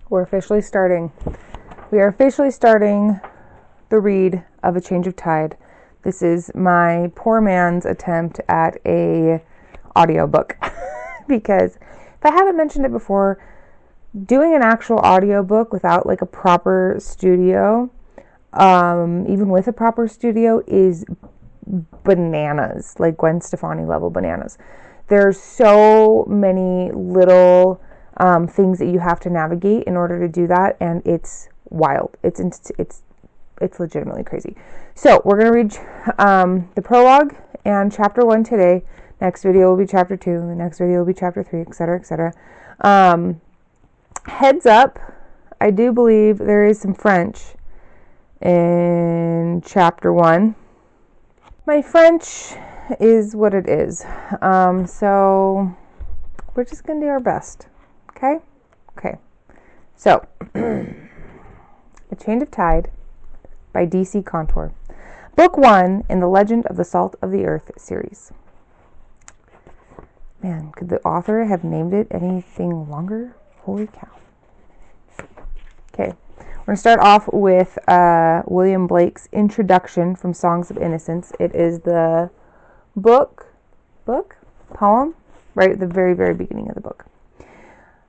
We are officially starting the read of A Change of Tide. This is my poor man's attempt at a audiobook because if I haven't mentioned it before, doing an actual audiobook without like a proper studio, even with a proper studio, is bananas, like Gwen Stefani level bananas. There's so many little things that you have to navigate in order to do that, and it's wild. It's legitimately crazy. So we're going to read the prologue and chapter 1 today. Next video will be chapter 2. The next video will be chapter 3, etc., etc. Heads up, I do believe there is some French in chapter 1. My French is what it is. So we're just going to do our best. Okay? Okay. So, A Change of Tide by D.C. Contour. Book 1 in the Legend of the Salt of the Earth series. Man, could the author have named it anything longer? Holy cow. Okay. We're going to start off with William Blake's introduction from Songs of Innocence. It is the poem, right at the very, very beginning of the book.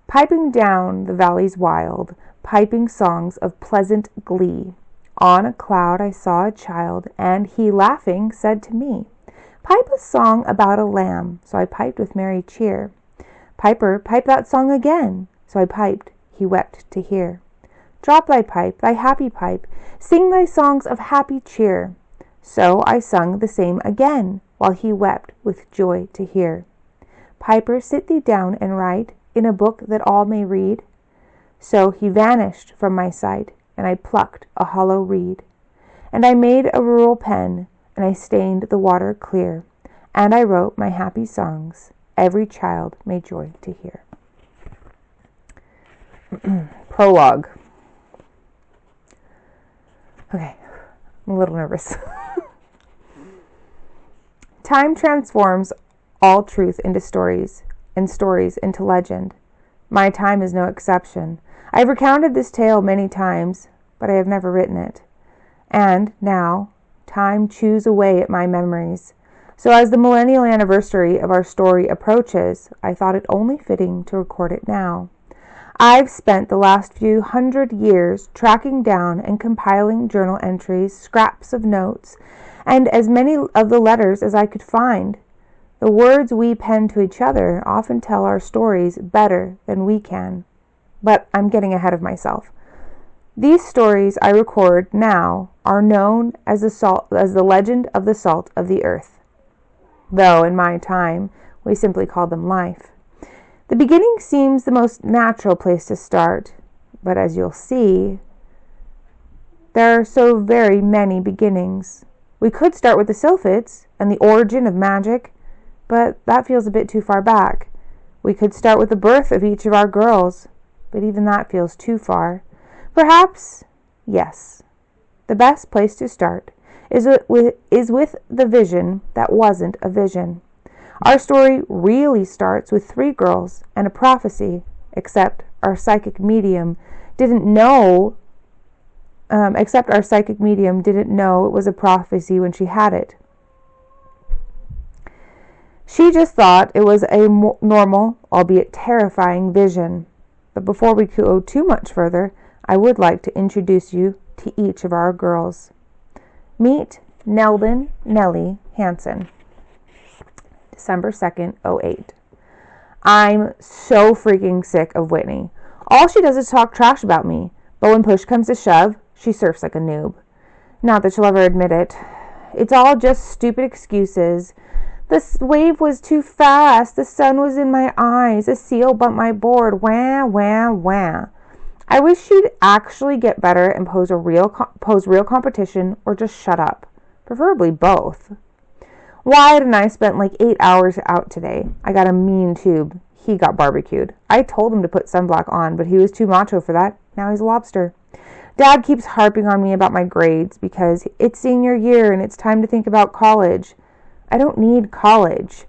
Piping down the valleys wild, piping songs of pleasant glee. On a cloud I saw a child, and he laughing said to me, pipe a song about a lamb. So I piped with merry cheer. Piper, pipe that song again. So I piped, he wept to hear. Drop thy pipe, thy happy pipe, sing thy songs of happy cheer. So I sung the same again, while he wept with joy to hear. Piper, sit thee down and write in a book that all may read. So he vanished from my sight, and I plucked a hollow reed. And I made a rural pen, and I stained the water clear, and I wrote my happy songs, every child may joy to hear. Prologue. Okay, I'm a little nervous. Time transforms all truth into stories, and stories into legend. My time is no exception. I have recounted this tale many times, but I have never written it. And now, time chews away at my memories. So as the millennial anniversary of our story approaches, I thought it only fitting to record it now. I've spent the last few 100 years tracking down and compiling journal entries, scraps of notes, and as many of the letters as I could find. The words we pen to each other often tell our stories better than we can. But I'm getting ahead of myself. These stories I record now are known as the legend of the salt of the earth, though in my time we simply called them life. The beginning seems the most natural place to start, but as you'll see, there are so very many beginnings. We could start with the Sylphids and the origin of magic, but that feels a bit too far back. We could start with the birth of each of our girls, but even that feels too far. Perhaps, yes, the best place to start is with the vision that wasn't a vision. Our story really starts with 3 girls and a prophecy, except our psychic medium didn't know it was a prophecy when she had it. She just thought it was a normal, albeit terrifying vision. But before we go too much further, I would like to introduce you to each of our girls. Meet Nelden Nellie Hansen. December 2nd, 2008. I'm so freaking sick of Whitney. All she does is talk trash about me, but when push comes to shove, she surfs like a noob. Not that she'll ever admit it. It's all just stupid excuses. The wave was too fast. The sun was in my eyes. A seal bumped my board. Wah, wah, wah. I wish she'd actually get better and pose real competition or just shut up. Preferably both. Wyatt and I spent like 8 hours out today. I got a mean tube. He got barbecued. I told him to put sunblock on, but he was too macho for that. Now he's a lobster. Dad keeps harping on me about my grades because it's senior year and it's time to think about college. I don't need college.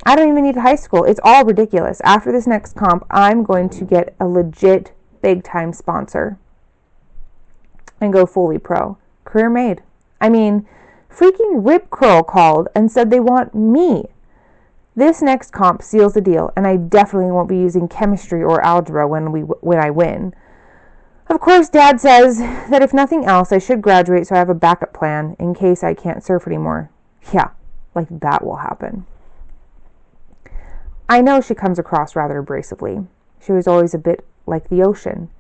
I don't even need high school. It's all ridiculous. After this next comp, I'm going to get a legit big time sponsor and go fully pro. Career made. I mean, freaking Rip Curl called and said they want me. This next comp seals the deal, and I definitely won't be using chemistry or algebra when I win. Of course, Dad says that if nothing else, I should graduate so I have a backup plan in case I can't surf anymore. Yeah, like that will happen. I know she comes across rather abrasively. She was always a bit like the ocean,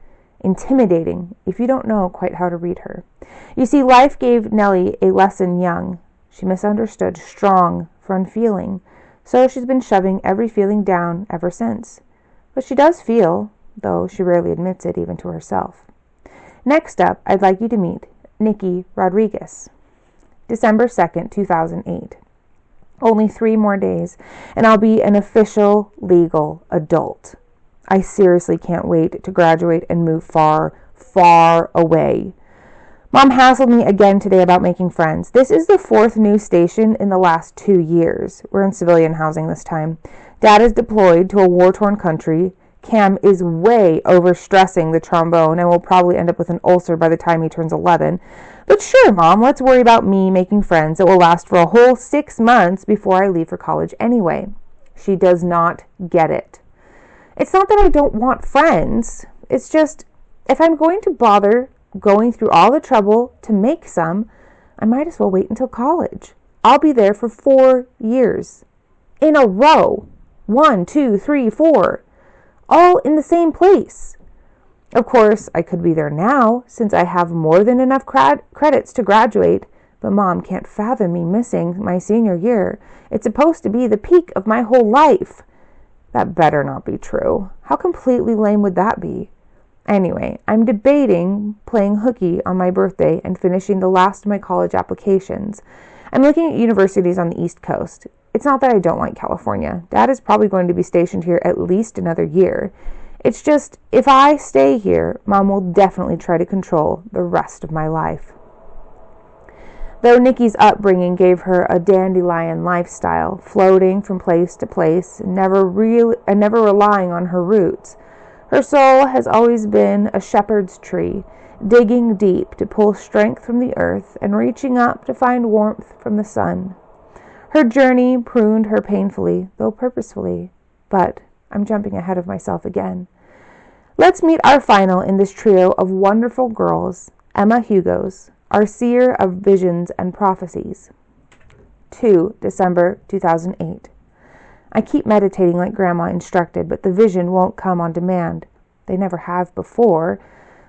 intimidating if you don't know quite how to read her. You see, life gave Nellie a lesson young. She misunderstood strong for unfeeling, so she's been shoving every feeling down ever since. But she does feel, though she rarely admits it even to herself. Next up, I'd like you to meet Nikki Rodriguez. December 2nd, 2008. Only 3 more days, and I'll be an official legal adult. I seriously can't wait to graduate and move far, far away. Mom hassled me again today about making friends. This is the 4th new station in the last 2 years. We're in civilian housing this time. Dad is deployed to a war-torn country. Cam is way overstressing the trombone and will probably end up with an ulcer by the time he turns 11. But sure, Mom, let's worry about me making friends that will last for a whole 6 months before I leave for college anyway. She does not get it. It's not that I don't want friends. It's just, if I'm going to bother going through all the trouble to make some, I might as well wait until college. I'll be there for 4 years. In a row. 1, 2, 3, 4. All in the same place. Of course, I could be there now, since I have more than enough credits to graduate, but Mom can't fathom me missing my senior year. It's supposed to be the peak of my whole life. That better not be true. How completely lame would that be? Anyway, I'm debating playing hooky on my birthday and finishing the last of my college applications. I'm looking at universities on the East Coast. It's not that I don't like California. Dad is probably going to be stationed here at least another year. It's just, if I stay here, Mom will definitely try to control the rest of my life. Though Nikki's upbringing gave her a dandelion lifestyle, floating from place to place, never relying on her roots, her soul has always been a shepherd's tree, digging deep to pull strength from the earth and reaching up to find warmth from the sun. Her journey pruned her painfully, though purposefully, but I'm jumping ahead of myself again. Let's meet our final in this trio of wonderful girls, Emma Hugos, our seer of visions and prophecies. 2 December 2008. I keep meditating like Grandma instructed, but the vision won't come on demand. They never have before,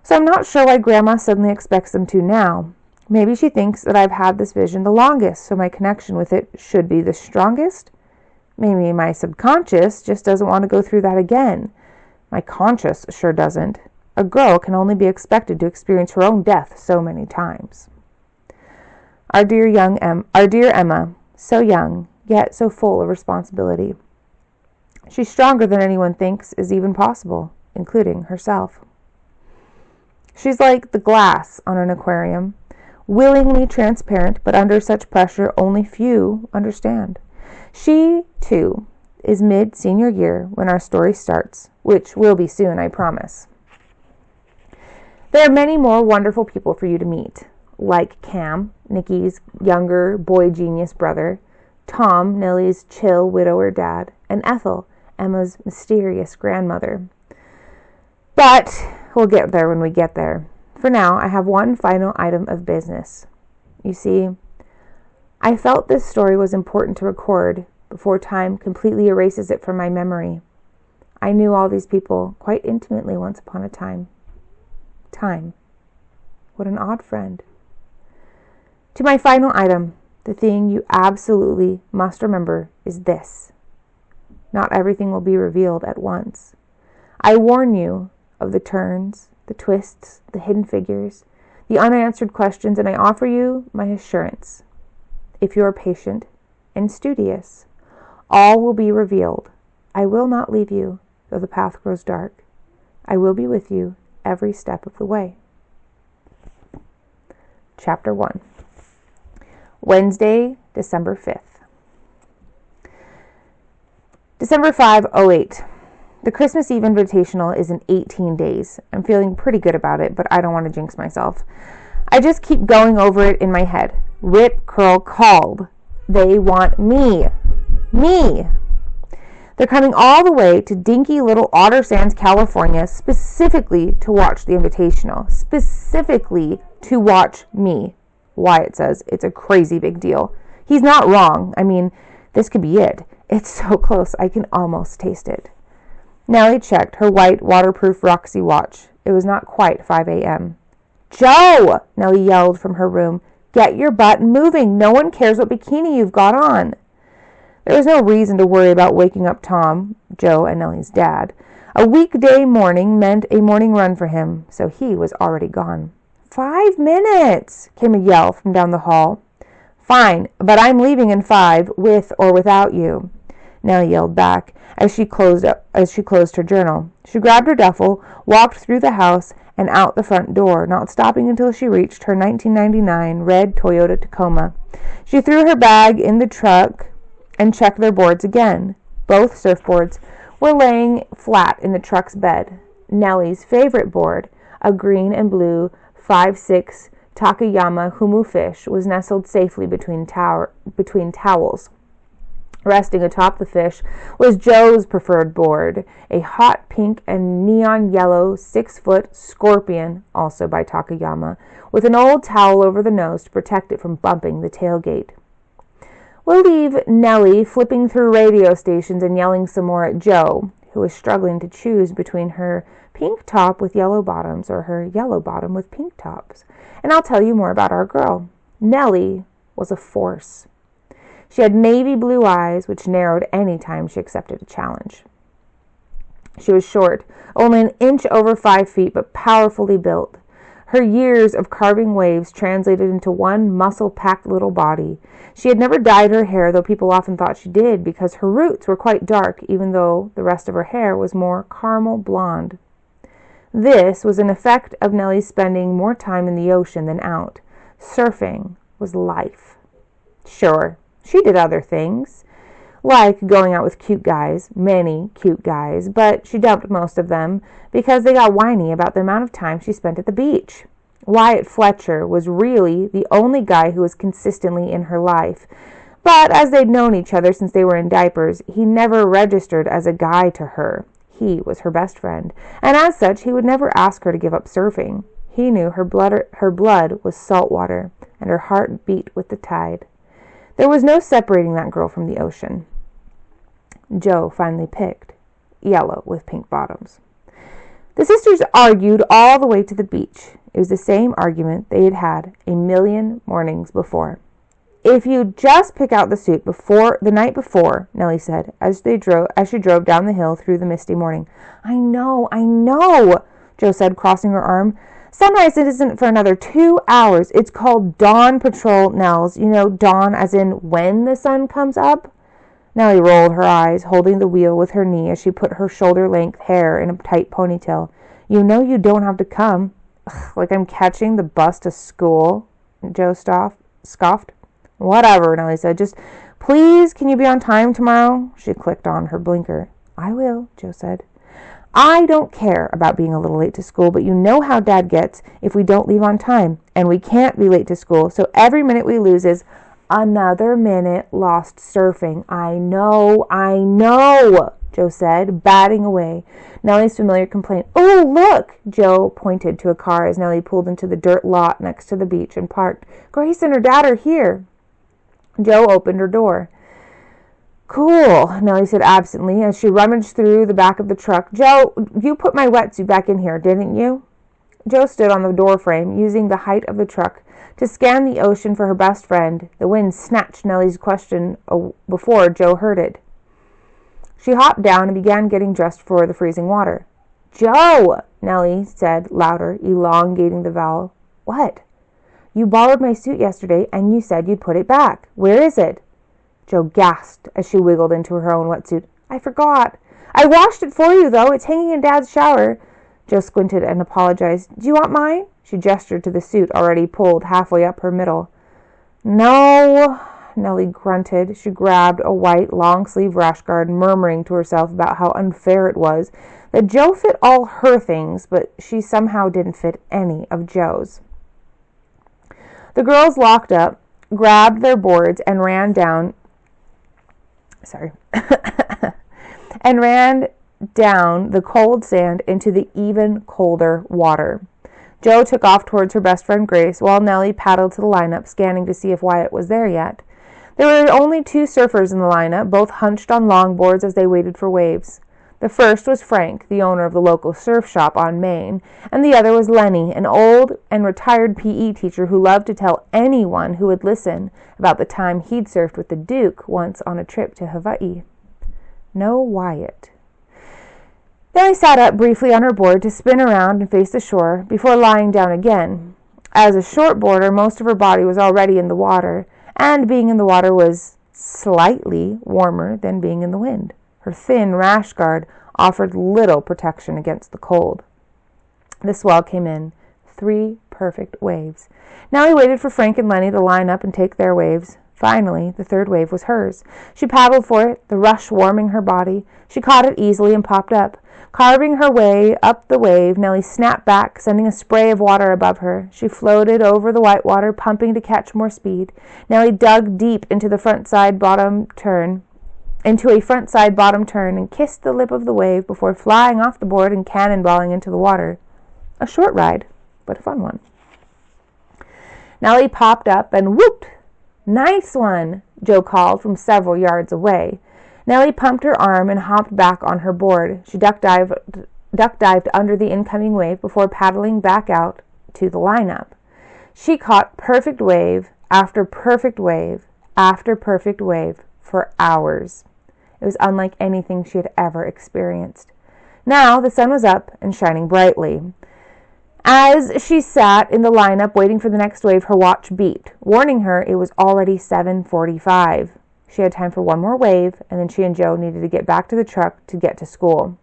so I'm not sure why Grandma suddenly expects them to now. Maybe she thinks that I've had this vision the longest, so my connection with it should be the strongest. Maybe my subconscious just doesn't want to go through that again. My conscious sure doesn't. A girl can only be expected to experience her own death so many times. Our dear Emma, so young, yet so full of responsibility. She's stronger than anyone thinks is even possible, including herself. She's like the glass on an aquarium, willingly transparent, but under such pressure only few understand. She, too, is mid-senior year when our story starts, which will be soon, I promise. There are many more wonderful people for you to meet, like Cam, Nikki's younger boy genius brother, Tom, Nellie's chill widower dad, and Ethel, Emma's mysterious grandmother. But we'll get there when we get there. For now, I have one final item of business. You see, I felt this story was important to record before time completely erases it from my memory. I knew all these people quite intimately once upon a time. Time. What an odd friend. To my final item, the thing you absolutely must remember is this. Not everything will be revealed at once. I warn you of the turns, the twists, the hidden figures, the unanswered questions, and I offer you my assurance. If you are patient and studious, all will be revealed. I will not leave you, though the path grows dark. I will be with you every step of the way. Chapter 1. Wednesday, December 5th. December 5, 08. The Christmas Eve Invitational is in 18 days. I'm feeling pretty good about it, but I don't want to jinx myself. I just keep going over it in my head. Rip Curl called. They want me. Me. They're coming all the way to dinky little Otter Sands, California, specifically to watch the Invitational. Specifically to watch me. Wyatt says it's a crazy big deal. He's not wrong. I mean, this could be it. It's so close, I can almost taste it. Nellie checked her white, waterproof Roxy watch. It was not quite 5 a.m. Joe! Nellie yelled from her room. Get your butt moving. No one cares what bikini you've got on. There was no reason to worry about waking up Tom, Joe and Nellie's dad. A weekday morning meant a morning run for him, so he was already gone. 5 minutes, came a yell from down the hall. Fine, but I'm leaving in 5, with or without you, Nellie yelled back as she closed her journal. She grabbed her duffel, walked through the house, and out the front door, not stopping until she reached her 1999 red Toyota Tacoma. She threw her bag in the truck and checked their boards again. Both surfboards were laying flat in the truck's bed. Nellie's favorite board, a green and blue 5'6" Takayama humu fish, was nestled safely between towels. Resting atop the fish was Joe's preferred board, a hot pink and neon yellow 6-foot scorpion, also by Takayama, with an old towel over the nose to protect it from bumping the tailgate. We'll leave Nellie flipping through radio stations and yelling some more at Joe, who was struggling to choose between her pink top with yellow bottoms or her yellow bottom with pink tops. And I'll tell you more about our girl. Nellie was a force. She had navy blue eyes, which narrowed any time she accepted a challenge. She was short, only an inch over 5 feet, but powerfully built. Her years of carving waves translated into one muscle-packed little body. She had never dyed her hair, though people often thought she did, because her roots were quite dark, even though the rest of her hair was more caramel blonde. This was an effect of Nellie's spending more time in the ocean than out. Surfing was life. Sure, she did other things, like going out with cute guys, many cute guys, but she dumped most of them because they got whiny about the amount of time she spent at the beach. Wyatt Fletcher was really the only guy who was consistently in her life, but as they'd known each other since they were in diapers, he never registered as a guy to her. He was her best friend, and as such, he would never ask her to give up surfing. He knew her blood was salt water, and her heart beat with the tide. There was no separating that girl from the ocean. Joe finally picked yellow with pink bottoms. The sisters argued all the way to the beach. It was the same argument they had had a million mornings before. If you just pick out the suit the night before, Nellie said, as she drove down the hill through the misty morning. I know, Joe said, crossing her arm. Sunrise isn't for another 2 hours. It's called Dawn Patrol, Nels. You know, dawn as in when the sun comes up? Nellie rolled her eyes, holding the wheel with her knee as she put her shoulder-length hair in a tight ponytail. You know you don't have to come. Ugh, like I'm catching the bus to school, Joe scoffed. Whatever, Nellie said. Just, please, can you be on time tomorrow? She clicked on her blinker. I will, Joe said. I don't care about being a little late to school, but you know how Dad gets if we don't leave on time, and we can't be late to school, so every minute we lose is another minute lost surfing. I know, Joe said, batting away Nellie's familiar complaint. Oh, look! Joe pointed to a car as Nellie pulled into the dirt lot next to the beach and parked. Grace and her dad are here. Joe opened her door. Cool, Nellie said absently as she rummaged through the back of the truck. Joe, you put my wetsuit back in here, didn't you? Joe stood on the doorframe, using the height of the truck to scan the ocean for her best friend. The wind snatched Nellie's question before Joe heard it. She hopped down and began getting dressed for the freezing water. Joe, Nellie said louder, elongating the vowel. What? You borrowed my suit yesterday, and you said you'd put it back. Where is it? Joe gasped as she wiggled into her own wetsuit. I forgot. I washed it for you, though. It's hanging in Dad's shower. Joe squinted and apologized. Do you want mine? She gestured to the suit already pulled halfway up her middle. No, Nellie grunted. She grabbed a white, long-sleeve rash guard, murmuring to herself about how unfair it was that Joe fit all her things, but she somehow didn't fit any of Joe's. The girls locked up, grabbed their boards, and ran down the cold sand into the even colder water. Joe took off towards her best friend Grace, while Nellie paddled to the lineup, scanning to see if Wyatt was there yet. There were only 2 surfers in the lineup, both hunched on longboards as they waited for waves. The first was Frank, the owner of the local surf shop on Main, and the other was Lenny, an old and retired PE teacher who loved to tell anyone who would listen about the time he'd surfed with the Duke once on a trip to Hawaii. No Wyatt. Nellie sat up briefly on her board to spin around and face the shore before lying down again. As a shortboarder, most of her body was already in the water, and being in the water was slightly warmer than being in the wind. Her thin rash guard offered little protection against the cold. The swell came in, 3 perfect waves. Nellie waited for Frank and Lenny to line up and take their waves. Finally, the 3rd wave was hers. She paddled for it, the rush warming her body. She caught it easily and popped up. Carving her way up the wave, Nellie snapped back, sending a spray of water above her. She floated over the white water, pumping to catch more speed. Nellie dug deep into a front side bottom turn and kissed the lip of the wave before flying off the board and cannonballing into the water. A short ride, but a fun one. Nellie popped up and whooped. "Nice one," Joe called from several yards away. Nellie pumped her arm and hopped back on her board. She duck dived under the incoming wave before paddling back out to the lineup. She caught perfect wave after perfect wave after perfect wave for hours. It was unlike anything she had ever experienced. Now the sun was up and shining brightly. As she sat in the lineup waiting for the next wave, her watch beeped, warning her it was already 7:45. She had time for one more wave, and then she and Joe needed to get back to the truck to get to school.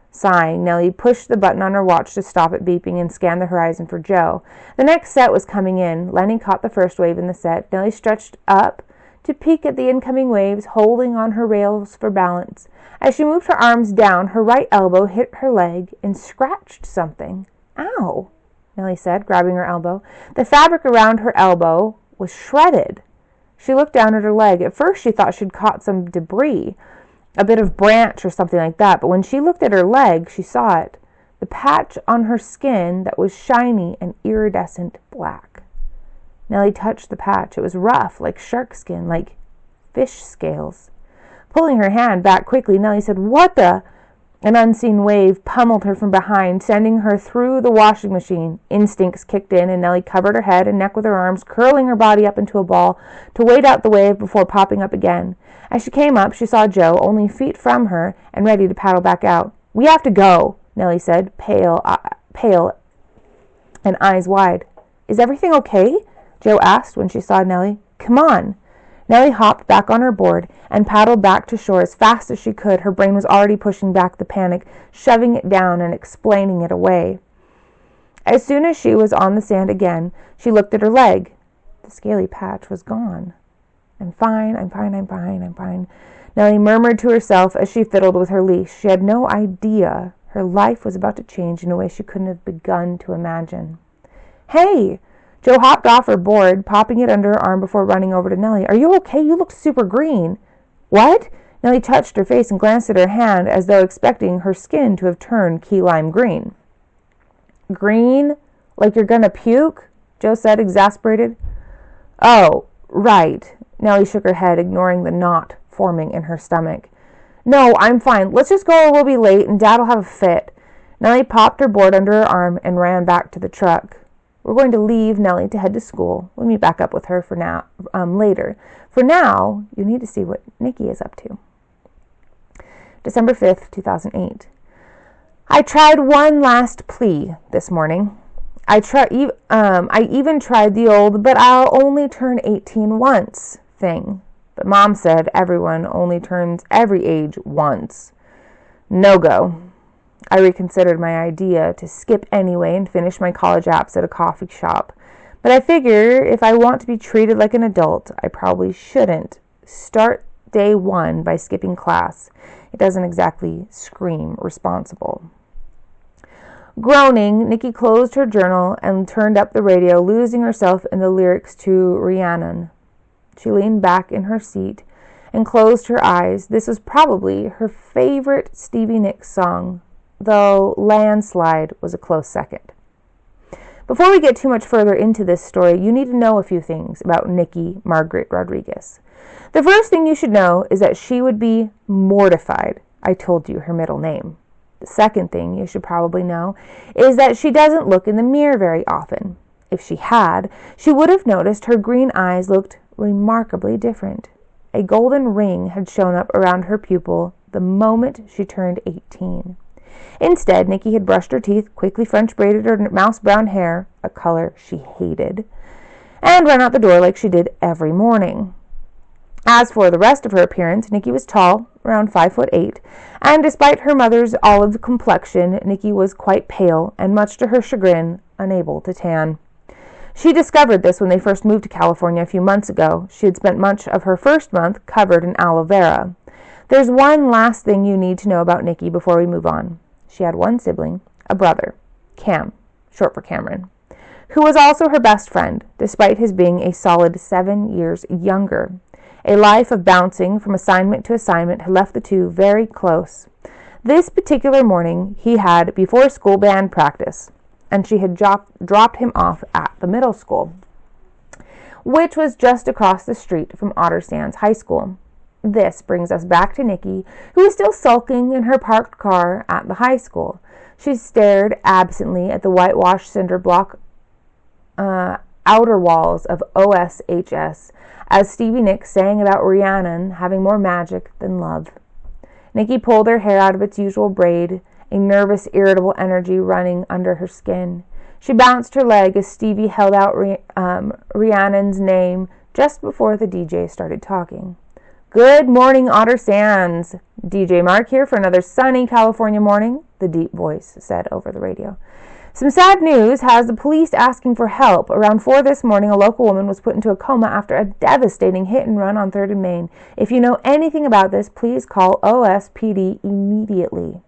Sighing, Nellie pushed the button on her watch to stop it beeping and scanned the horizon for Joe. The next set was coming in. Lenny caught the first wave in the set. Nellie stretched up to peek at the incoming waves, holding on her rails for balance. As she moved her arms down, her right elbow hit her leg and scratched something. "Ow," Nellie said, grabbing her elbow. The fabric around her elbow was shredded. She looked down at her leg. At first she thought she'd caught some debris, a bit of branch or something like that, but when she looked at her leg, she saw it. The patch on her skin that was shiny and iridescent black. Nellie touched the patch. It was rough, like shark skin, like fish scales. Pulling her hand back quickly, Nellie said, "What the?" An unseen wave pummeled her from behind, sending her through the washing machine. Instincts kicked in, and Nellie covered her head and neck with her arms, curling her body up into a ball to wait out the wave before popping up again. As she came up, she saw Joe, only feet from her, and ready to paddle back out. "We have to go," Nellie said, pale and eyes wide. "Is everything okay?" Joe asked when she saw Nellie. "Come on." Nellie hopped back on her board and paddled back to shore as fast as she could. Her brain was already pushing back the panic, shoving it down and explaining it away. As soon as she was on the sand again, she looked at her leg. The scaly patch was gone. I'm fine, I'm fine, I'm fine, I'm fine," Nellie murmured to herself as she fiddled with her leash. She had no idea her life was about to change in a way she couldn't have begun to imagine. "Hey!" Joe hopped off her board, popping it under her arm before running over to Nellie. "Are you okay? You look super green." "What?" Nellie touched her face and glanced at her hand as though expecting her skin to have turned key lime green. "Green? Like you're gonna puke?" Joe said, exasperated. "Oh, right." Nellie shook her head, ignoring the knot forming in her stomach. "No, I'm fine. Let's just go or we'll be late and Dad'll have a fit." Nellie popped her board under her arm and ran back to the truck. "We're going to leave Nellie to head to school. We'll meet back up with her later. For now, you need to see what Nikki is up to." December 5th, 2008. I tried one last plea this morning. I even tried the old, "but I'll only turn 18 once" thing. But Mom said everyone only turns every age once. No go. I reconsidered my idea to skip anyway and finish my college apps at a coffee shop. But I figure if I want to be treated like an adult, I probably shouldn't start day one by skipping class. It doesn't exactly scream responsible. Groaning, Nikki closed her journal and turned up the radio, losing herself in the lyrics to Rhiannon. She leaned back in her seat and closed her eyes. This was probably her favorite Stevie Nicks song, though Landslide was a close second. Before we get too much further into this story, you need to know a few things about Nikki Margaret Rodriguez. The first thing you should know is that she would be mortified I told you her middle name. The second thing you should probably know is that she doesn't look in the mirror very often. If she had, she would have noticed her green eyes looked remarkably different. A golden ring had shown up around her pupil the moment she turned 18. Instead, Nikki had brushed her teeth, quickly French braided her mouse brown hair, a color she hated, and ran out the door like she did every morning. As for the rest of her appearance, Nikki was tall, around 5'8", and despite her mother's olive complexion, Nikki was quite pale and, much to her chagrin, unable to tan. She discovered this when they first moved to California a few months ago. She had spent much of her first month covered in aloe vera. There's one last thing you need to know about Nikki before we move on. She had one sibling, a brother, Cam, short for Cameron, who was also her best friend, despite his being a solid 7 years younger. A life of bouncing from assignment to assignment had left the two very close. This particular morning, he had before-school band practice, and she had dropped him off at the middle school, which was just across the street from Otter Sands High School. This brings us back to Nikki, who was still sulking in her parked car at the high school. She stared absently at the whitewashed cinder block outer walls of OSHS as Stevie Nicks sang about Rhiannon having more magic than love. Nikki pulled her hair out of its usual braid, a nervous, irritable energy running under her skin. She bounced her leg as Stevie held out Rhiannon's name just before the DJ started talking. "Good morning, Otter Sands. DJ Mark here for another sunny California morning," the deep voice said over the radio. "Some sad news has the police asking for help. Around 4 this morning, a local woman was put into a coma after a devastating hit and run on 3rd and Main. If you know anything about this, please call OSPD immediately."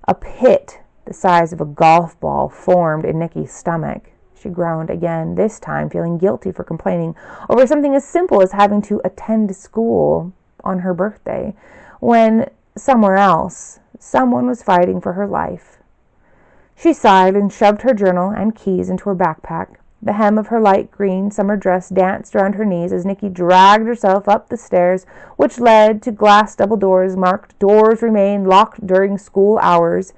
A pit the size of a golf ball formed in Nikki's stomach. She groaned again, this time feeling guilty for complaining over something as simple as having to attend school on her birthday, when somewhere else, someone was fighting for her life. She sighed and shoved her journal and keys into her backpack. The hem of her light green summer dress danced around her knees as Nikki dragged herself up the stairs, which led to glass double doors marked "Doors remain locked during school hours."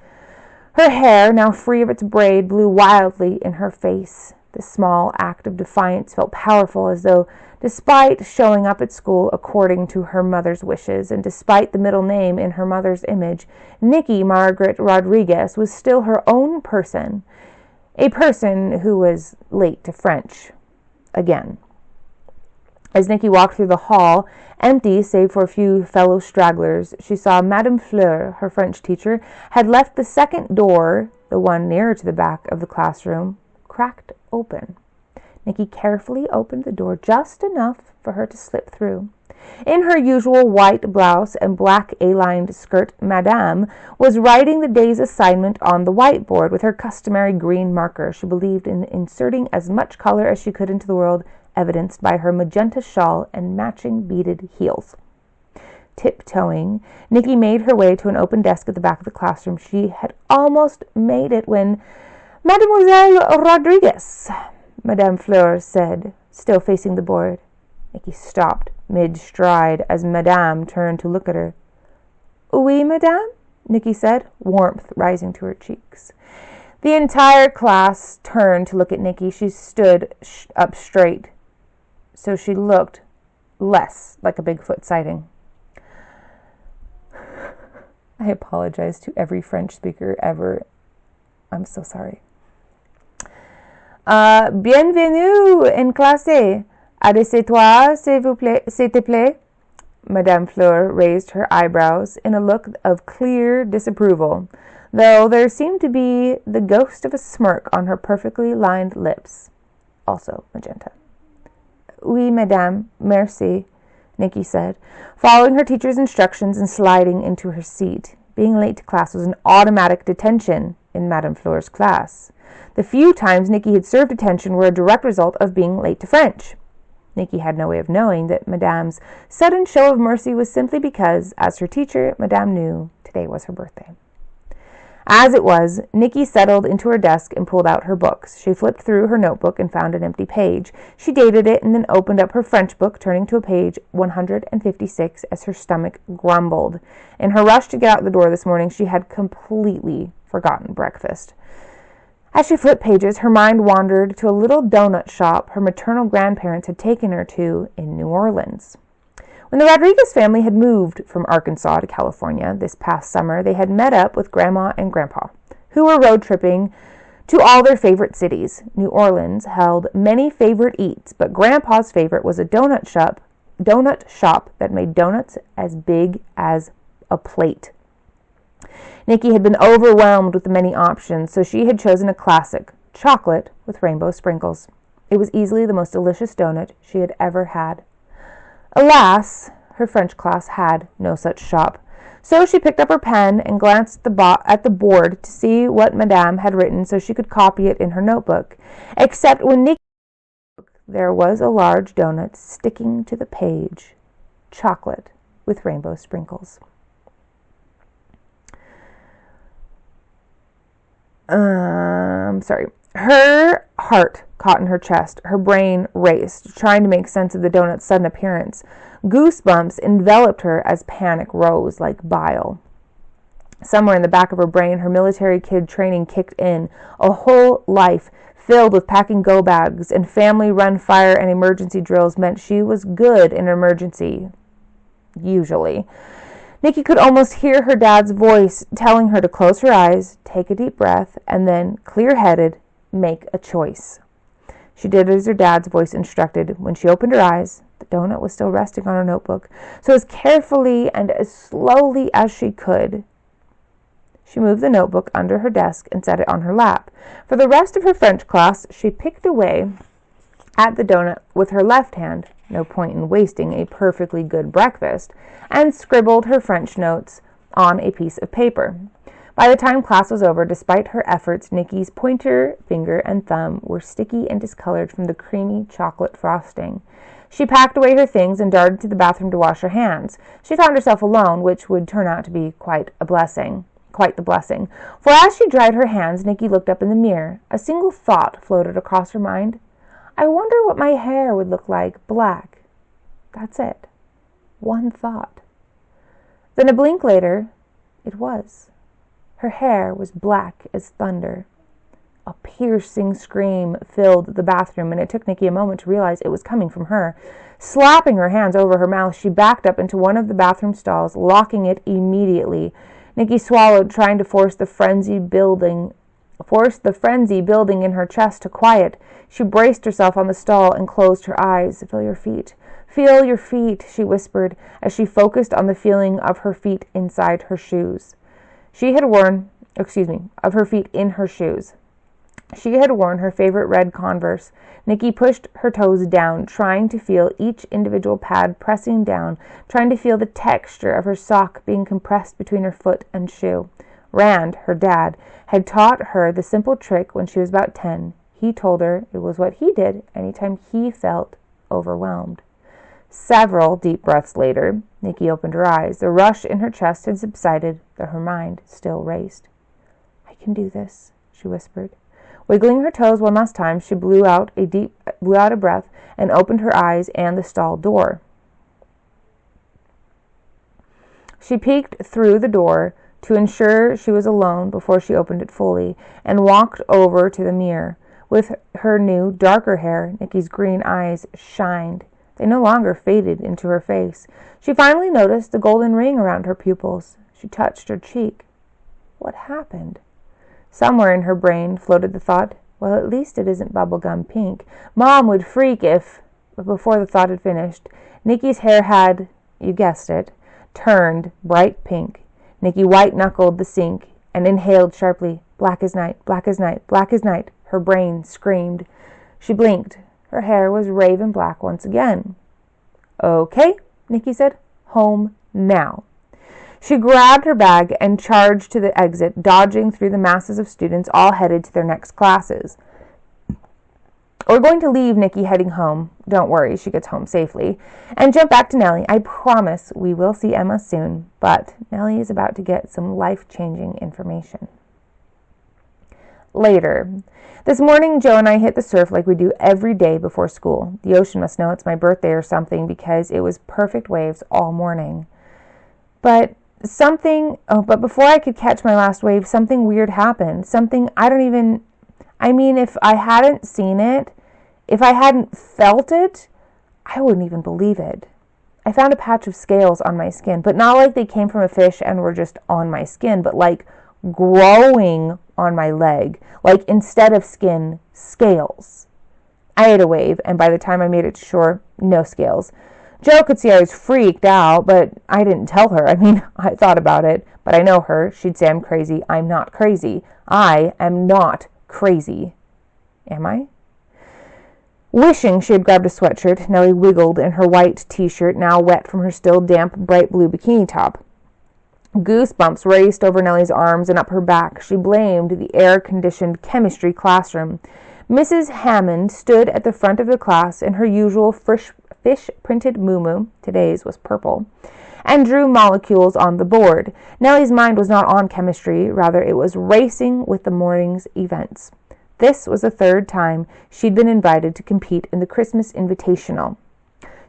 Her hair, now free of its braid, blew wildly in her face. The small act of defiance felt powerful, as though, despite showing up at school according to her mother's wishes, and despite the middle name in her mother's image, Nikki Margaret Rodriguez was still her own person, a person who was late to French again. As Nikki walked through the hall, empty save for a few fellow stragglers, she saw Madame Fleur, her French teacher, had left the second door, the one nearer to the back of the classroom, cracked open. Nikki carefully opened the door just enough for her to slip through. In her usual white blouse and black A-lined skirt, Madame was writing the day's assignment on the whiteboard with her customary green marker. She believed in inserting as much color as she could into the world, evidenced by her magenta shawl and matching beaded heels. Tiptoeing, Nikki made her way to an open desk at the back of the classroom. She had almost made it when "Mademoiselle Rodriguez," Madame Fleur said, still facing the board. Nikki stopped mid-stride as Madame turned to look at her. "Oui, Madame?" Nikki said, warmth rising to her cheeks. The entire class turned to look at Nikki. She stood up straight, so she looked less like a Bigfoot sighting. I apologize to every French speaker ever. I'm so sorry. Bienvenue en classe. Assieds-toi, s'il te plaît. Madame Fleur raised her eyebrows in a look of clear disapproval, though there seemed to be the ghost of a smirk on her perfectly lined lips. also magenta. Oui, madame, merci, Nikki said, following her teacher's instructions and sliding into her seat. Being late to class was an automatic detention in Madame Fleur's class. The few times Nikki had served detention were a direct result of being late to French. Nikki had no way of knowing that Madame's sudden show of mercy was simply because, as her teacher, Madame knew today was her birthday. As it was, Nikki settled into her desk and pulled out her books. She flipped through her notebook and found an empty page. She dated it and then opened up her French book, turning to page 156 as her stomach grumbled. In her rush to get out the door this morning, she had completely forgotten breakfast. As she flipped pages, her mind wandered to a little donut shop her maternal grandparents had taken her to in New Orleans. When the Rodriguez family had moved from Arkansas to California this past summer, they had met up with Grandma and Grandpa, who were road tripping to all their favorite cities. New Orleans held many favorite eats, but Grandpa's favorite was a donut shop that made donuts as big as a plate. Nikki had been overwhelmed with the many options, so she had chosen a classic, chocolate with rainbow sprinkles. It was easily the most delicious donut she had ever had. Alas, her French class had no such shop, so she picked up her pen and glanced at the board to see what Madame had written so she could copy it in her notebook. Except when Nikki looked, there was a large donut sticking to the page, chocolate with rainbow sprinkles. Her heart caught in her chest. Her brain raced, trying to make sense of the donut's sudden appearance. Goosebumps enveloped her as panic rose like bile. Somewhere in the back of her brain, her military kid training kicked in. A whole life filled with packing go bags and family-run fire and emergency drills meant she was good in an emergency. Usually. Nikki could almost hear her dad's voice telling her to close her eyes, take a deep breath, and then, clear-headed, make a choice. She did as her dad's voice instructed. When she opened her eyes, the donut was still resting on her notebook. So as carefully and as slowly as she could, she moved the notebook under her desk and set it on her lap. For the rest of her French class, she picked away at the donut with her left hand, no point in wasting a perfectly good breakfast, and scribbled her French notes on a piece of paper. By the time class was over, despite her efforts, Nikki's pointer finger and thumb were sticky and discolored from the creamy chocolate frosting. She packed away her things and darted to the bathroom to wash her hands. She found herself alone, which would turn out to be quite the blessing. For as she dried her hands, Nikki looked up in the mirror. A single thought floated across her mind. I wonder what my hair would look like black. That's it. One thought. Then a blink later, it was. Her hair was black as thunder. A piercing scream filled the bathroom, and it took Nikki a moment to realize it was coming from her. Slapping her hands over her mouth, she backed up into one of the bathroom stalls, locking it immediately. Nikki swallowed, trying to force the frenzy building in her chest to quiet. She braced herself on the stall and closed her eyes. Feel your feet. Feel your feet, she whispered, as she focused on the feeling of her feet inside her shoes. Of her feet in her shoes. She had worn her favorite red Converse. Nikki pushed her toes down, trying to feel each individual pad pressing down, trying to feel the texture of her sock being compressed between her foot and shoe. Rand, her dad, had taught her the simple trick when she was about 10. He told her it was what he did anytime he felt overwhelmed. Several deep breaths later, Nikki opened her eyes. The rush in her chest had subsided, though her mind still raced. I can do this, she whispered. Wiggling her toes one last time, she blew out a breath and opened her eyes and the stall door. She peeked through the door to ensure she was alone before she opened it fully and walked over to the mirror. With her new, darker hair, Nikki's green eyes shined. They no longer faded into her face. She finally noticed the golden ring around her pupils. She touched her cheek. What happened? Somewhere in her brain floated the thought, well, at least it isn't bubblegum pink. Mom would freak if... But before the thought had finished, Nikki's hair had, you guessed it, turned bright pink. Nikki white-knuckled the sink and inhaled sharply. Black as night, black as night, black as night. Her brain screamed. She blinked. Her hair was raven black once again. "Okay," Nikki said. "Home now." She grabbed her bag and charged to the exit, dodging through the masses of students all headed to their next classes. "We're going to leave Nikki heading home. Don't worry, she gets home safely. And jump back to Nellie. I promise we will see Emma soon, but Nellie is about to get some life-changing information." Later. This morning, Joe and I hit the surf like we do every day before school. The ocean must know it's my birthday or something because it was perfect waves all morning. But before I could catch my last wave, something weird happened. Something if I hadn't seen it, if I hadn't felt it, I wouldn't even believe it. I found a patch of scales on my skin, but not like they came from a fish and were just on my skin, but like growing on my leg, like instead of skin, scales. I ate a wave, and by the time I made it to shore, no scales. Joe could see I was freaked out, but I didn't tell her. I thought about it, but I know her. She'd say I'm crazy. I'm not crazy. I am not crazy. Am I? Wishing she had grabbed a sweatshirt, Nellie wiggled in her white t-shirt, now wet from her still damp, bright blue bikini top. Goosebumps raced over Nellie's arms and up her back. She blamed the air-conditioned chemistry classroom. Mrs. Hammond stood at the front of the class in her usual fish-printed muumuu, today's was purple, and drew molecules on the board. Nellie's mind was not on chemistry, rather it was racing with the morning's events. This was the third time she'd been invited to compete in the Christmas Invitational.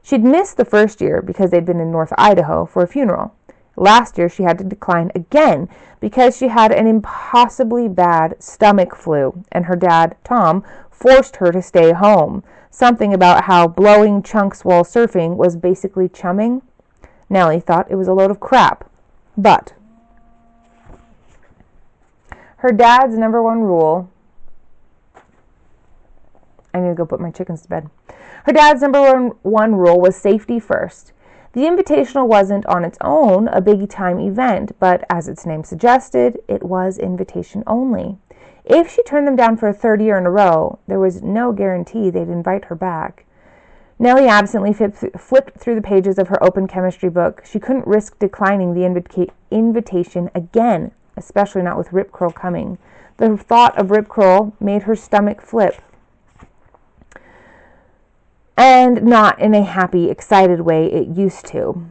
She'd missed the first year because they'd been in North Idaho for a funeral. Last year she had to decline again because she had an impossibly bad stomach flu, and her dad, Tom, forced her to stay home. Something about how blowing chunks while surfing was basically chumming. Nellie thought it was a load of crap. But her dad's number one rule... I need to go put my chickens to bed. Her dad's number one rule was safety first. The Invitational wasn't on its own a big-time event, but as its name suggested, it was invitation only. If she turned them down for a third year in a row, there was no guarantee they'd invite her back. Nellie absently flipped through the pages of her open chemistry book. She couldn't risk declining the invitation again, especially not with Rip Curl coming. The thought of Rip Curl made her stomach flip. And not in a happy, excited way it used to.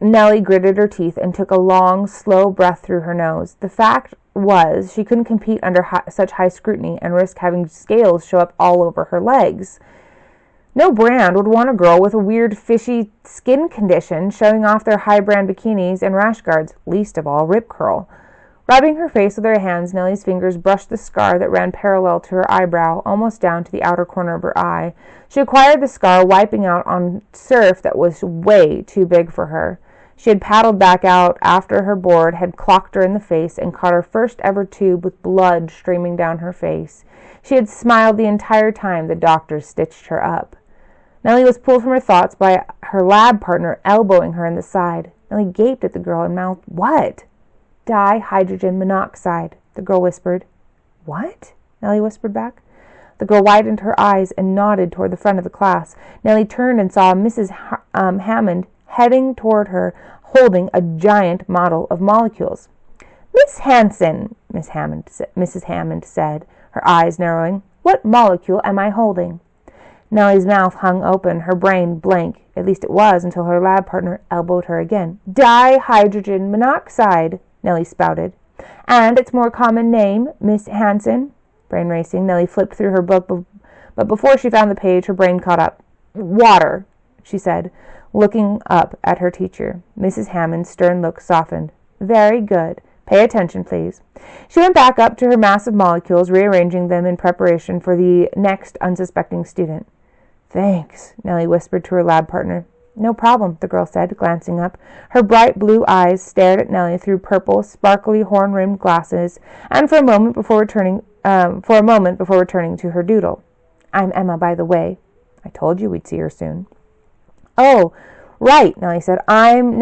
Nellie gritted her teeth and took a long, slow breath through her nose. The fact was, she couldn't compete under such high scrutiny and risk having scales show up all over her legs. No brand would want a girl with a weird, fishy skin condition showing off their high-brand bikinis and rash guards, least of all Rip Curl. Rubbing her face with her hands, Nellie's fingers brushed the scar that ran parallel to her eyebrow, almost down to the outer corner of her eye. She acquired the scar wiping out on surf that was way too big for her. She had paddled back out after her board had clocked her in the face and caught her first ever tube with blood streaming down her face. She had smiled the entire time the doctor stitched her up. Nellie was pulled from her thoughts by her lab partner elbowing her in the side. Nellie gaped at the girl and mouthed, "What?" "Dihydrogen monoxide," the girl whispered. "What?" Nellie whispered back. The girl widened her eyes and nodded toward the front of the class. Nellie turned and saw Mrs. Hammond heading toward her, holding a giant model of molecules. "Miss Hanson," Mrs. Hammond said, her eyes narrowing, "what molecule am I holding?" Nellie's mouth hung open, her brain blank. At least it was until her lab partner elbowed her again. "Dihydrogen monoxide," Nellie spouted. "And its more common name, Miss Hanson?" Brain racing, Nellie flipped through her book, but before she found the page, her brain caught up. "Water," she said, looking up at her teacher. Mrs. Hammond's stern look softened. "Very good. Pay attention, please." She went back up to her mass of molecules, rearranging them in preparation for the next unsuspecting student. "Thanks," Nellie whispered to her lab partner. "No problem," the girl said, glancing up. Her bright blue eyes stared at Nellie through purple, sparkly, horn-rimmed glasses, and for a moment before returning to her doodle. "I'm Emma, by the way. I told you we'd see her soon." "Oh, right," Nellie said. "I'm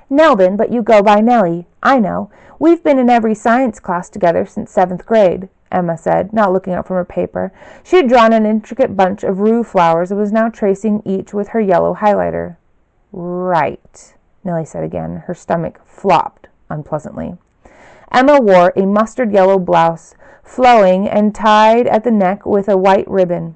Nelvin, but you go by Nellie. I know. We've been in every science class together since 7th grade. Emma said, not looking up from her paper. She had drawn an intricate bunch of rue flowers and was now tracing each with her yellow highlighter. Right, Nellie said again. Her stomach flopped unpleasantly. Emma wore a mustard yellow blouse, flowing and tied at the neck with a white ribbon.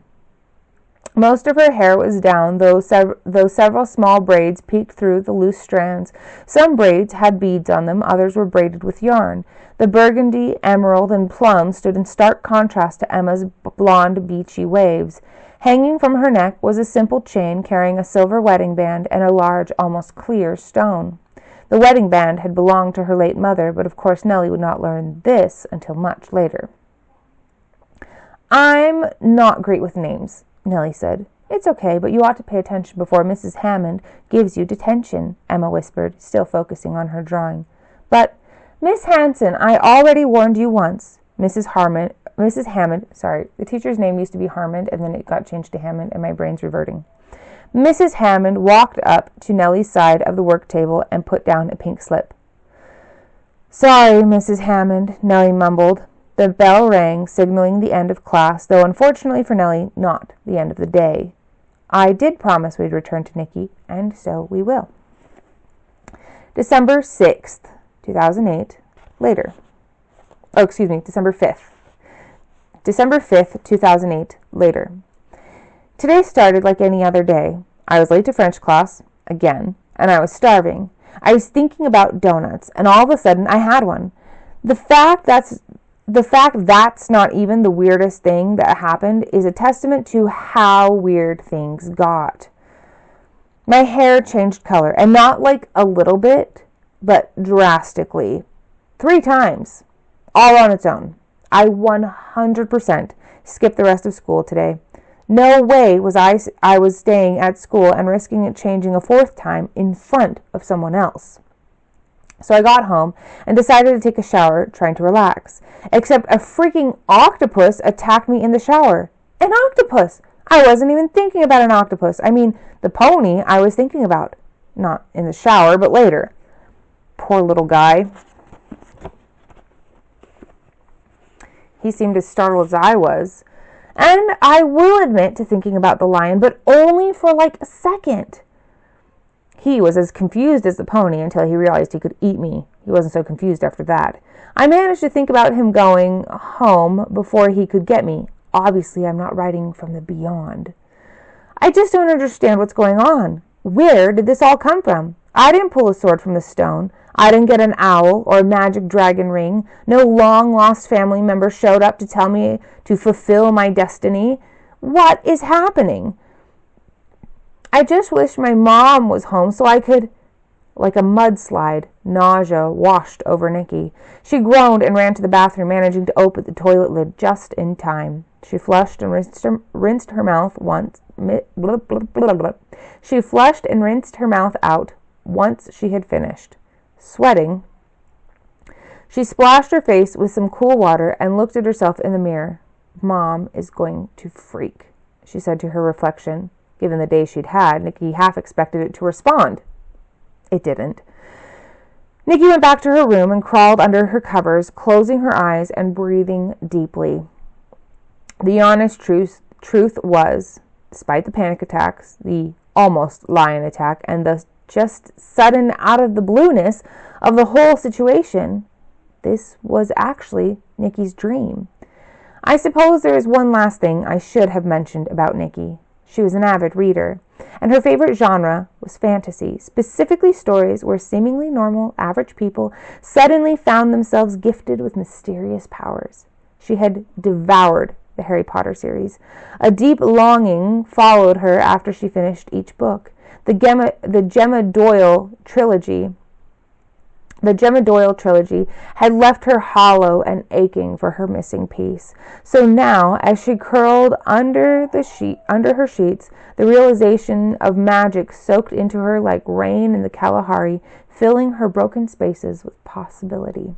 Most of her hair was down, though several small braids peeked through the loose strands. Some braids had beads on them, others were braided with yarn. The burgundy, emerald, and plum stood in stark contrast to Emma's blonde, beachy waves. Hanging from her neck was a simple chain carrying a silver wedding band and a large, almost clear stone. The wedding band had belonged to her late mother, but of course Nellie would not learn this until much later. "I'm not great with names," Nellie said. "It's okay, but you ought to pay attention before Mrs. Hammond gives you detention," Emma whispered, still focusing on her drawing. "But, Miss Hanson, I already warned you once." Mrs. Hammond, sorry, the teacher's name used to be Harmond, and then it got changed to Hammond, and my brain's reverting. Mrs. Hammond walked up to Nellie's side of the work table and put down a pink slip. "Sorry, Mrs. Hammond," Nellie mumbled. The bell rang, signaling the end of class, though unfortunately for Nellie, not the end of the day. "I did promise we'd return to Nicky, and so we will." December 6th, 2008, later. December 5th. December 5th, 2008, later. Today started like any other day. I was late to French class, again, and I was starving. I was thinking about donuts, and all of a sudden I had one. The fact that's not even the weirdest thing that happened is a testament to how weird things got. My hair changed color, and not like a little bit, but drastically. 3 times, all on its own. I 100% skipped the rest of school today. No way was I was staying at school and risking it changing a 4th time in front of someone else. So I got home and decided to take a shower, trying to relax. Except a freaking octopus attacked me in the shower. An octopus! I wasn't even thinking about an octopus. I mean, the pony I was thinking about. Not in the shower, but later. Poor little guy. He seemed as startled as I was. And I will admit to thinking about the lion, but only for like a second. He was as confused as the pony until he realized he could eat me. He wasn't so confused after that. I managed to think about him going home before he could get me. Obviously, I'm not writing from the beyond. I just don't understand what's going on. Where did this all come from? I didn't pull a sword from the stone. I didn't get an owl or a magic dragon ring. No long-lost family member showed up to tell me to fulfill my destiny. What is happening? I just wish my mom was home so I could... Like a mudslide, nausea washed over Nicky. She groaned and ran to the bathroom, managing to open the toilet lid just in time. She flushed and rinsed her mouth once. She flushed and rinsed her mouth out once she had finished. Sweating, she splashed her face with some cool water and looked at herself in the mirror. "Mom is going to freak," she said to her reflection. Given the day she'd had, Nicky half expected it to respond. It didn't. Nicky went back to her room and crawled under her covers, closing her eyes and breathing deeply. The honest truth was, despite the panic attacks, the almost lion attack, and the just sudden out-of-the-blueness of the whole situation, this was actually Nicky's dream. I suppose there is one last thing I should have mentioned about Nicky. She was an avid reader, and her favorite genre was fantasy, specifically stories where seemingly normal, average people suddenly found themselves gifted with mysterious powers. She had devoured the Harry Potter series. A deep longing followed her after she finished each book. The Gemma Doyle trilogy had left her hollow and aching for her missing piece. So now, as she curled under her sheets, the realization of magic soaked into her like rain in the Kalahari, filling her broken spaces with possibility.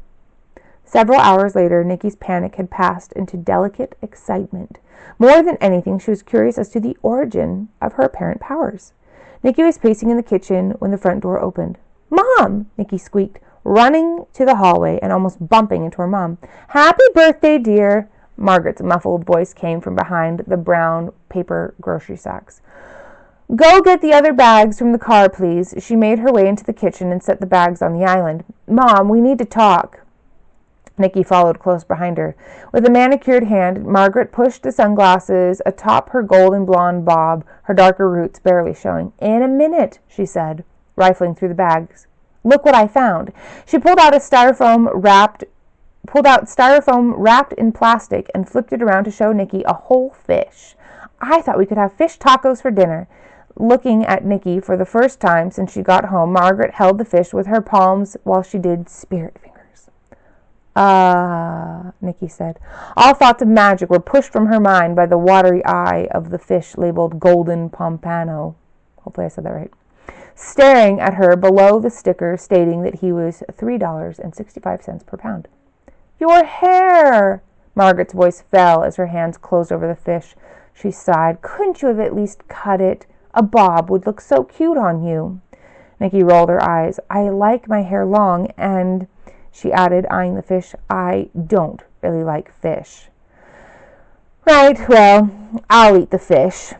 Several hours later, Nicky's panic had passed into delicate excitement. More than anything, she was curious as to the origin of her apparent powers. Nicky was pacing in the kitchen when the front door opened. "Mom!" Nicky squeaked, running to the hallway and almost bumping into her mom. "Happy birthday, dear!" Margaret's muffled voice came from behind the brown paper grocery sacks. Go get the other bags from the car, please. She made her way into the kitchen and set the bags on the island. Mom, we need to talk. Nikki followed close behind her. With a manicured hand, Margaret pushed the sunglasses atop her golden blonde bob, her darker roots barely showing. In a minute, she said, rifling through the bags. Look what I found. She pulled out styrofoam wrapped in plastic and flipped it around to show Nikki a whole fish. I thought we could have fish tacos for dinner. Looking at Nikki for the first time since she got home, Margaret held the fish with her palms while she did spirit fingers. Nikki said. All thoughts of magic were pushed from her mind by the watery eye of the fish labeled Golden Pompano. Hopefully I said that right. Staring at her below the sticker stating that he was $3.65 per pound. Your hair! Margaret's voice fell as her hands closed over the fish. She sighed. Couldn't you have at least cut it? A bob would look so cute on you. Nikki rolled her eyes. I like my hair long, and, she added, eyeing the fish, I don't really like fish. Right, well, I'll eat the fish.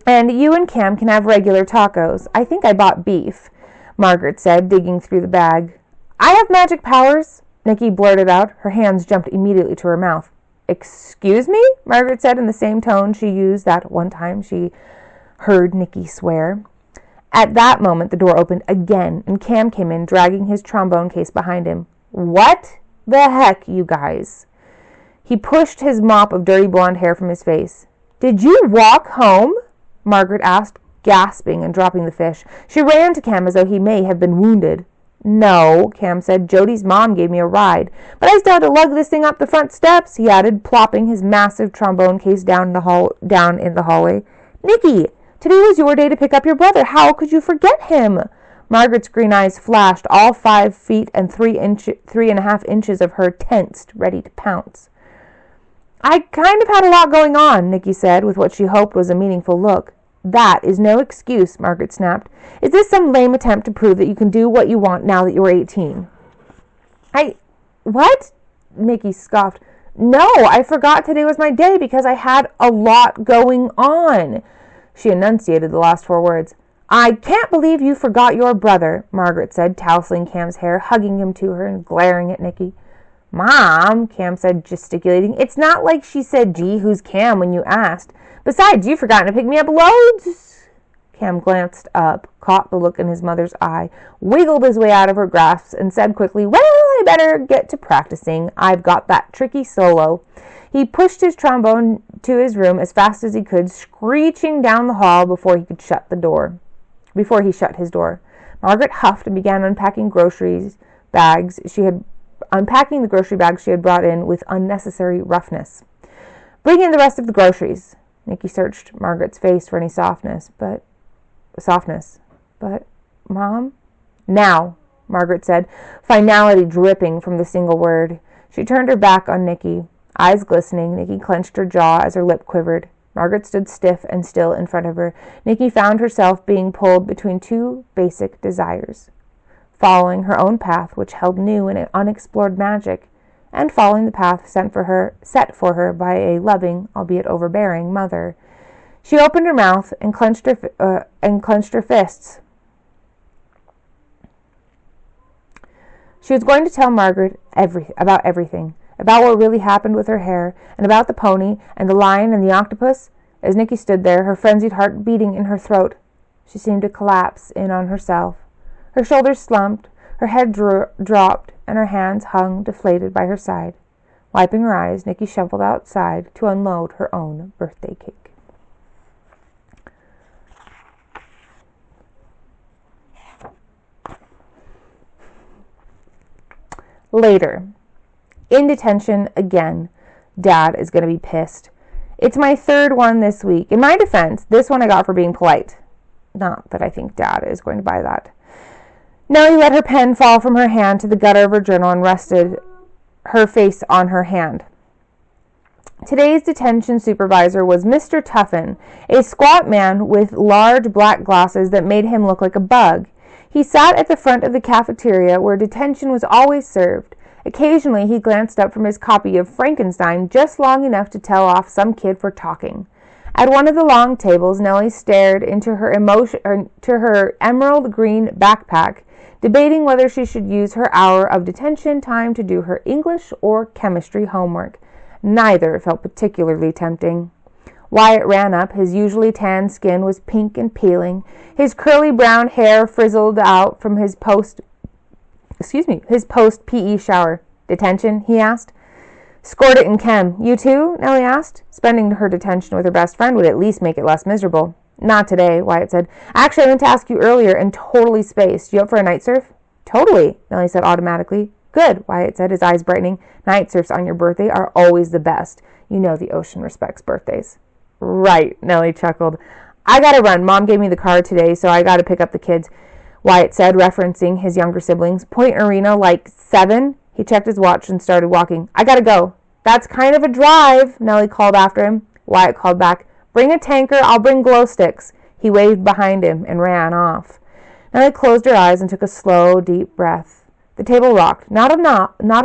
And you and Cam can have regular tacos. I think I bought beef, Margaret said, digging through the bag. I have magic powers, Nikki blurted out. Her hands jumped immediately to her mouth. Excuse me? Margaret said in the same tone she used that one time she heard Nikki swear. At that moment, the door opened again, and Cam came in, dragging his trombone case behind him. What the heck, you guys? He pushed his mop of dirty blonde hair from his face. Did you walk home? Margaret asked, gasping and dropping the fish. She ran to Cam as though he may have been wounded. No, Cam said. Jody's mom gave me a ride. But I still had to lug this thing up the front steps, he added, plopping his massive trombone case down in the hallway. Nikki, today was your day to pick up your brother. How could you forget him? Margaret's green eyes flashed, all 5 feet and 3.5 inches of her tensed, ready to pounce. I kind of had a lot going on, Nikki said, with what she hoped was a meaningful look. That is no excuse, Margaret snapped. Is this some lame attempt to prove that you can do what you want now that you're 18? What? Nikki scoffed. No, I forgot today was my day because I had a lot going on. She enunciated the last 4 words. I can't believe you forgot your brother, Margaret said, tousling Cam's hair, hugging him to her and glaring at Nikki. Mom, Cam said, gesticulating. It's not like she said, gee, who's Cam when you asked. Besides, you've forgotten to pick me up loads. Cam glanced up, caught the look in his mother's eye, wiggled his way out of her grasp, and said quickly, well, I better get to practicing. I've got that tricky solo. He pushed his trombone to his room as fast as he could, screeching down the hall before he shut his door. Margaret huffed and began unpacking the grocery bags she had brought in with unnecessary roughness. Bring in the rest of the groceries. Nikki searched Margaret's face for any softness, but, Mom? Now, Margaret said, finality dripping from the single word. She turned her back on Nikki. Eyes glistening, Nikki clenched her jaw as her lip quivered. Margaret stood stiff and still in front of her. Nikki found herself being pulled between 2 basic desires. Following her own path, which held new and unexplored magic, and following the path set for her by a loving, albeit overbearing, mother. She opened her mouth and clenched her fists. She was going to tell Margaret about everything, about what really happened with her hair, and about the pony, and the lion, and the octopus. As Nikki stood there, her frenzied heart beating in her throat, she seemed to collapse in on herself. Her shoulders slumped, her head dropped, and her hands hung deflated by her side. Wiping her eyes, Nikki shuffled outside to unload her own birthday cake. Later. In detention again. Dad is going to be pissed. It's my 3rd one this week. In my defense, this one I got for being polite. Not that I think Dad is going to buy that. Now he let her pen fall from her hand to the gutter of her journal and rested her face on her hand. Today's detention supervisor was Mr. Tuffin, a squat man with large black glasses that made him look like a bug. He sat at the front of the cafeteria where detention was always served, Occasionally, he glanced up from his copy of Frankenstein just long enough to tell off some kid for talking. At one of the long tables, Nellie stared into her emerald green backpack, debating whether she should use her hour of detention time to do her English or chemistry homework. Neither felt particularly tempting. Wyatt ran up. His usually tan skin was pink and peeling. His curly brown hair frizzled out from his post-PE shower. "Detention?" he asked. "Scored it in chem. You too?" Nellie asked. Spending her detention with her best friend would at least make it less miserable. "Not today," Wyatt said. "Actually, I meant to ask you earlier and totally spaced. You up for a night surf?" "Totally," Nellie said automatically. "Good," Wyatt said, his eyes brightening. "Night surfs on your birthday are always the best. You know the ocean respects birthdays." "Right," Nellie chuckled. "I gotta run. Mom gave me the car today, so I gotta pick up the kids," Wyatt said, referencing his younger siblings. "Point Arena, like 7? He checked his watch and started walking. "I gotta go." "That's kind of a drive," Nellie called after him. Wyatt called back, "Bring a tanker, I'll bring glow sticks." He waved behind him and ran off. Nellie closed her eyes and took a slow, deep breath. The table rocked. Not a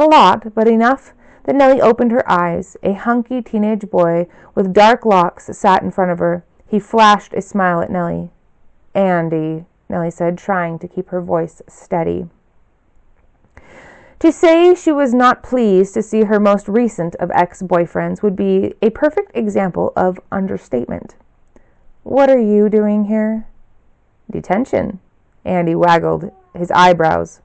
lot, but enough that Nellie opened her eyes. A hunky teenage boy with dark locks sat in front of her. He flashed a smile at Nellie. "Andy," Nellie said, trying to keep her voice steady. To say she was not pleased to see her most recent of ex-boyfriends would be a perfect example of understatement. "What are you doing here?" "Detention." Andy waggled his brows.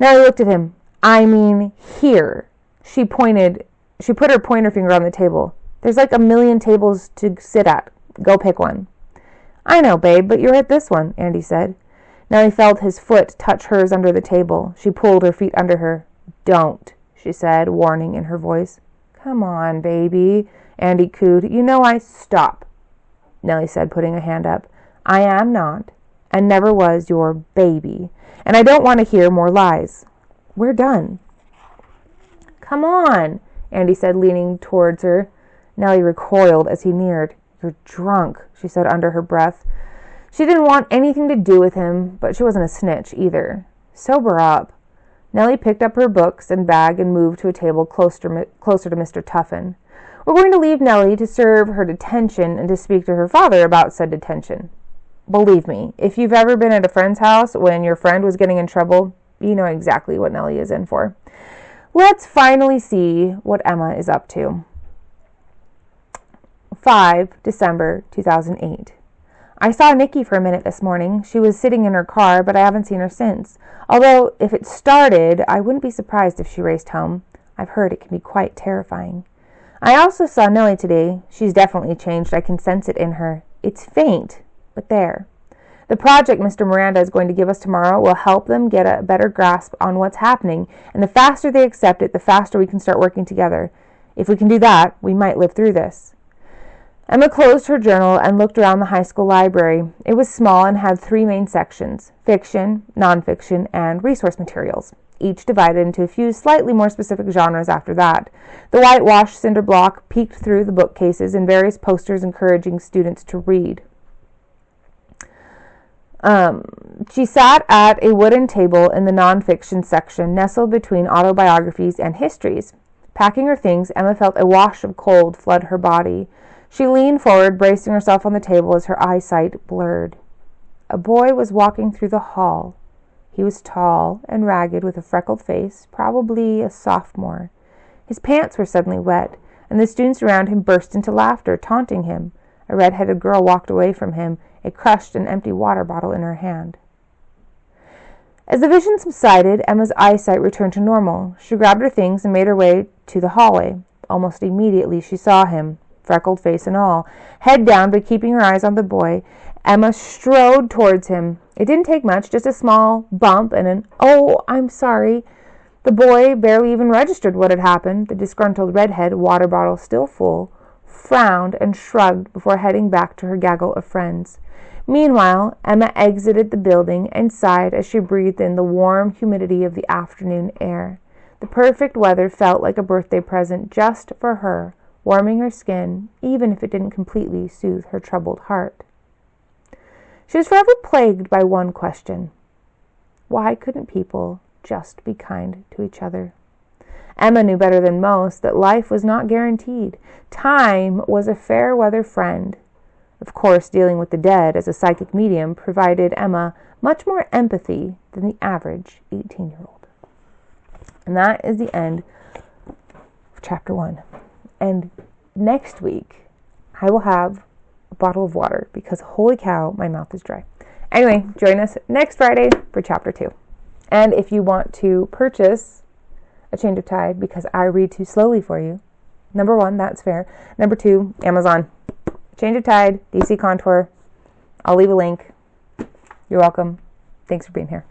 Nellie looked at him. "I mean here." She put her pointer finger on the table. "There's like a million tables to sit at. Go pick one." "I know, babe, but you're at this one," Andy said. Nellie felt his foot touch hers under the table. She pulled her feet under her. "Don't," she said, warning in her voice. "Come on, baby," Andy cooed. "You know I—" "Stop," Nellie said, putting a hand up. "I am not, and never was your baby, and I don't want to hear more lies. We're done." "Come on," Andy said, leaning towards her. Nellie recoiled as he neared. "You're drunk," she said under her breath. She didn't want anything to do with him, but she wasn't a snitch either. "Sober up." Nellie picked up her books and bag and moved to a table closer to Mr. Tuffin. "We're going to leave Nellie to serve her detention and to speak to her father about said detention. Believe me, if you've ever been at a friend's house when your friend was getting in trouble, you know exactly what Nellie is in for. Let's finally see what Emma is up to." 5 December 2008. I saw Nikki for a minute this morning. She was sitting in her car, but I haven't seen her since. Although, if it started, I wouldn't be surprised if she raced home. I've heard it can be quite terrifying. I also saw Nellie today. She's definitely changed. I can sense it in her. It's faint, but there. The project Mr. Miranda is going to give us tomorrow will help them get a better grasp on what's happening, and the faster they accept it, the faster we can start working together. If we can do that, we might live through this. Emma closed her journal and looked around the high school library. It was small and had 3 main sections: fiction, nonfiction, and resource materials, each divided into a few slightly more specific genres after that. The whitewashed cinder block peeked through the bookcases and various posters encouraging students to read. She sat at a wooden table in the nonfiction section, nestled between autobiographies and histories. Packing her things, Emma felt a wash of cold flood her body. She leaned forward, bracing herself on the table as her eyesight blurred. A boy was walking through the hall. He was tall and ragged, with a freckled face, probably a sophomore. His pants were suddenly wet, and the students around him burst into laughter, taunting him. A red-headed girl walked away from him, a crushed and empty water bottle in her hand. As the vision subsided, Emma's eyesight returned to normal. She grabbed her things and made her way to the hallway. Almost immediately she saw him, freckled face and all. Head down, but keeping her eyes on the boy, Emma strode towards him. It didn't take much, just a small bump and an, "Oh, I'm sorry." The boy barely even registered what had happened. The disgruntled redhead, water bottle still full, frowned and shrugged before heading back to her gaggle of friends. Meanwhile, Emma exited the building and sighed as she breathed in the warm humidity of the afternoon air. The perfect weather felt like a birthday present just for her, warming her skin, even if it didn't completely soothe her troubled heart. She was forever plagued by one question. Why couldn't people just be kind to each other. Emma knew better than most that life was not guaranteed. Time was a fair weather friend. Of course, dealing with the dead as a psychic medium provided Emma much more empathy than the average 18-year-old. And that is the end of chapter 1. And next week, I will have a bottle of water because holy cow, my mouth is dry. Anyway, join us next Friday for chapter 2. And if you want to purchase A Change of Tide because I read too slowly for you, number 1, that's fair. Number 2, Amazon. Change of Tide, DC Contour. I'll leave a link. You're welcome. Thanks for being here.